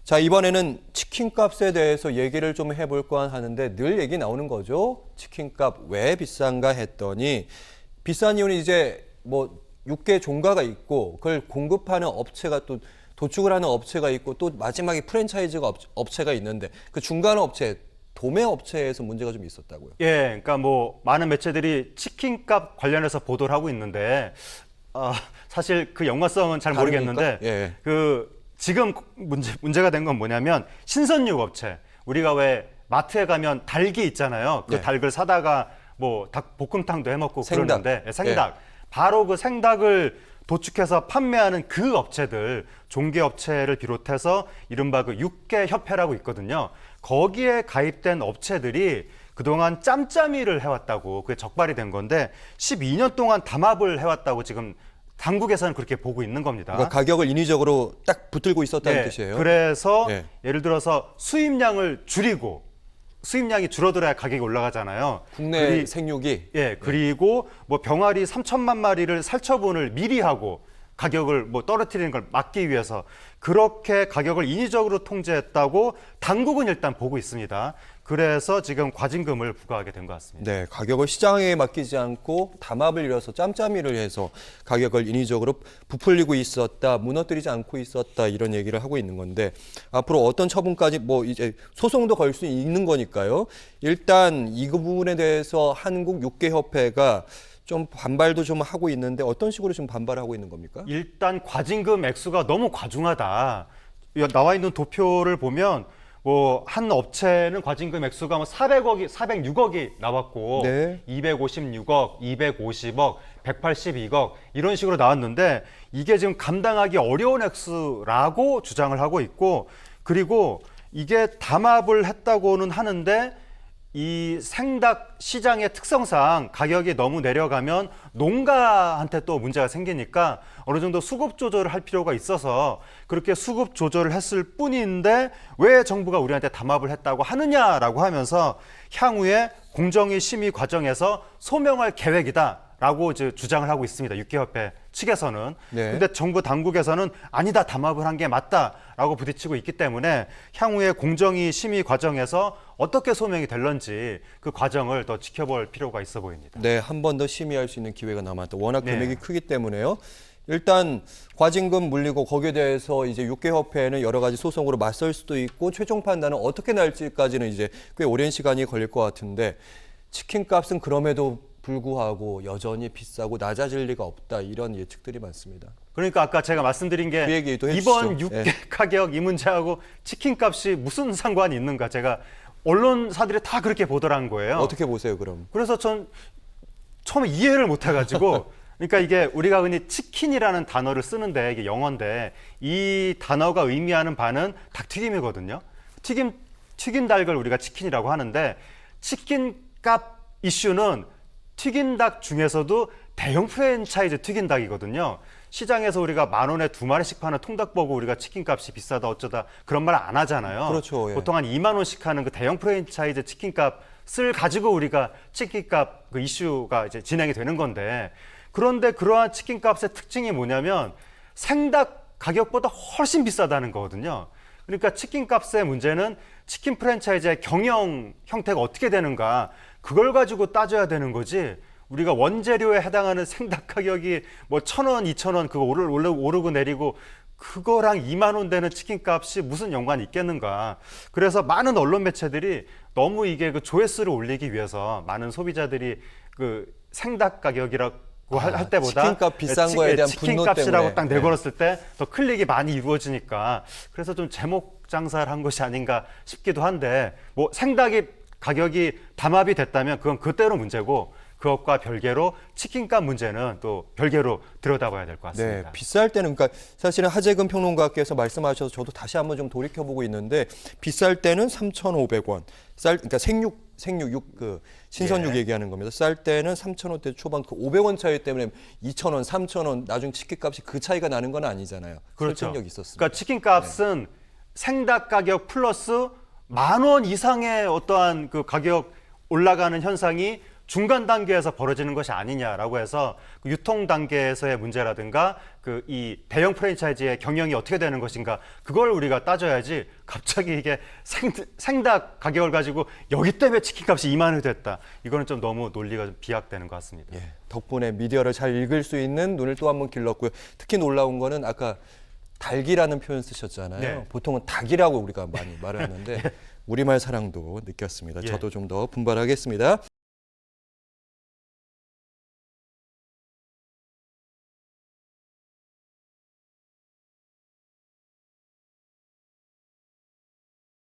자, 이번에는 치킨값에 대해서 얘기를 좀 해볼까 하는데 늘 얘기 나오는 거죠. 치킨값 왜 비싼가 했더니 비싼 이유는 이제 뭐 육개 종가가 있고 그걸 공급하는 업체가 또 도축을 하는 업체가 있고 또 마지막에 프랜차이즈가 업체가 있는데 그 중간 업체 도매 업체에서 문제가 좀 있었다고요. 예, 그러니까 뭐 많은 매체들이 치킨값 관련해서 보도를 하고 있는데 사실 그 연관성은 잘 다릅니까? 모르겠는데 예. 그 지금 문제가 된 건 뭐냐면 신선육 업체, 우리가 왜 마트에 가면 닭이 있잖아요. 그 네. 닭을 사다가 뭐 닭 볶음탕도 해 먹고 생닭. 그러는데 생닭. 바로 그 생닭을 도축해서 판매하는 그 업체들, 종계업체를 비롯해서 이른바 그 육계협회라고 있거든요. 거기에 가입된 업체들이 그동안 짬짬이를 해왔다고, 그게 적발이 된 건데 12년 동안 담합을 해왔다고 지금 당국에서는 그렇게 보고 있는 겁니다. 그러니까 가격을 인위적으로 딱 붙들고 있었다는 네, 뜻이에요. 그래서 네. 예를 들어서 수입량을 줄이고 수입량이 줄어들어야 가격이 올라가잖아요. 국내 생육이 예, 그리고 뭐 병아리 3천만 마리를 살처분을 미리 하고 가격을 뭐 떨어뜨리는 걸 막기 위해서 그렇게 가격을 인위적으로 통제했다고 당국은 일단 보고 있습니다. 그래서 지금 과징금을 부과하게 된 것 같습니다. 네, 가격을 시장에 맡기지 않고 담합을 이뤄서 짬짬이를 해서 가격을 인위적으로 부풀리고 있었다, 무너뜨리지 않고 있었다 이런 얘기를 하고 있는 건데 앞으로 어떤 처분까지 뭐 이제 소송도 걸 수 있는 거니까요. 일단 이 부분에 대해서 한국 육계협회가 좀 반발도 좀 하고 있는데 어떤 식으로 지금 반발하고 있는 겁니까? 일단 과징금 액수가 너무 과중하다. 나와 있는 도표를 보면 뭐 한 업체는 과징금 액수가 뭐 406억이 나왔고 네. 256억, 250억, 182억 이런 식으로 나왔는데 이게 지금 감당하기 어려운 액수라고 주장을 하고 있고 그리고 이게 담합을 했다고는 하는데 이 생닭 시장의 특성상 가격이 너무 내려가면 농가한테 또 문제가 생기니까 어느 정도 수급 조절을 할 필요가 있어서 그렇게 수급 조절을 했을 뿐인데 왜 정부가 우리한테 담합을 했다고 하느냐라고 하면서 향후에 공정위 심의 과정에서 소명할 계획이다라고 이제 주장을 하고 있습니다. 육계협회 측에서는. 네. 근데 정부 당국에서는 아니다, 담합을 한 게 맞다라고 부딪히고 있기 때문에 향후에 공정위 심의 과정에서 어떻게 소명이 될런지 그 과정을 더 지켜볼 필요가 있어 보입니다. 네, 한 번 더 심의할 수 있는 기회가 남았다. 워낙 네. 금액이 크기 때문에요. 일단 과징금 물리고 거기에 대해서 이제 육계협회는 여러 가지 소송으로 맞설 수도 있고 최종 판단은 어떻게 날지까지는 이제 꽤 오랜 시간이 걸릴 것 같은데 치킨값은 그럼에도 불구하고 여전히 비싸고 낮아질 리가 없다 이런 예측들이 많습니다. 그러니까 아까 제가 말씀드린 게 그 얘기도 이번 해주시죠. 육계 네. 가격 이 문제하고 치킨값이 무슨 상관이 있는가 제가 언론사들이 다 그렇게 보도를 한 거예요. 어떻게 보세요, 그럼? 그래서 전 처음에 이해를 못 해가지고 그러니까 이게 우리가 흔히 치킨이라는 단어를 쓰는데 이게 영어인데 이 단어가 의미하는 바는 닭튀김이거든요. 튀긴 닭을 우리가 치킨이라고 하는데 치킨값 이슈는 튀긴 닭 중에서도 대형 프랜차이즈 튀긴 닭이거든요. 시장에서 우리가 10,000원에 2마리씩 파는 통닭 보고 우리가 치킨값이 비싸다 어쩌다 그런 말 안 하잖아요. 그렇죠, 예. 보통 한 2만 원씩 하는 그 대형 프랜차이즈 치킨값을 가지고 우리가 치킨값 그 이슈가 이제 진행이 되는 건데 그런데 그러한 치킨값의 특징이 뭐냐면 생닭 가격보다 훨씬 비싸다는 거거든요. 그러니까 치킨값의 문제는 치킨 프랜차이즈의 경영 형태가 어떻게 되는가 그걸 가지고 따져야 되는 거지. 우리가 원재료에 해당하는 생닭 가격이 뭐 1,000원, 2,000원 그거 오르고 내리고 그거랑 2만 원 되는 치킨 값이 무슨 연관이 있겠는가. 그래서 많은 언론 매체들이 너무 이게 그 조회수를 올리기 위해서 많은 소비자들이 그 생닭 가격이라고 할 때보다 치킨값 비싼 거에 대한 분노 치킨값이라고 때문에. 딱 내걸었을 때 더 클릭이 많이 이루어지니까 그래서 좀 제목 장사를 한 것이 아닌가 싶기도 한데 뭐 생닭이 가격이 담합이 됐다면 그건 그때로 문제고 그것과 별개로 치킨값 문제는 또 별개로 들여다봐야 될 것 네, 같습니다. 비쌀 때는 그러니까 사실은 하재근 평론가께서 말씀하셔서 저도 다시 한번 좀 돌이켜보고 있는데 비쌀 때는 3,500원, 그러니까 그 신선육 예. 얘기하는 겁니다. 쌀 때는 3,000원대 초반 그 500원 차이 때문에 2,000원, 3,000원 나중 치킨값이 그 차이가 나는 건 아니잖아요. 그렇죠. 설득력 있었습니다. 그러니까 치킨값은 생닭 가격 플러스 10,000원 이상의 어떠한 그 가격 올라가는 현상이 중간 단계에서 벌어지는 것이 아니냐라고 해서 그 유통 단계에서의 문제라든가 그 이 대형 프랜차이즈의 경영이 어떻게 되는 것인가 그걸 우리가 따져야지 갑자기 이게 생닭 가격을 가지고 여기 때문에 치킨값이 2만 원이 됐다. 이거는 좀 너무 논리가 좀 비약되는 것 같습니다. 예, 덕분에 미디어를 잘 읽을 수 있는 눈을 또 한 번 길렀고요. 특히 놀라운 거는 아까 닭이라는 표현 쓰셨잖아요. 네. 보통은 닭이라고 우리가 많이 말을 하는데 우리말 사랑도 느꼈습니다. 예. 저도 좀 더 분발하겠습니다.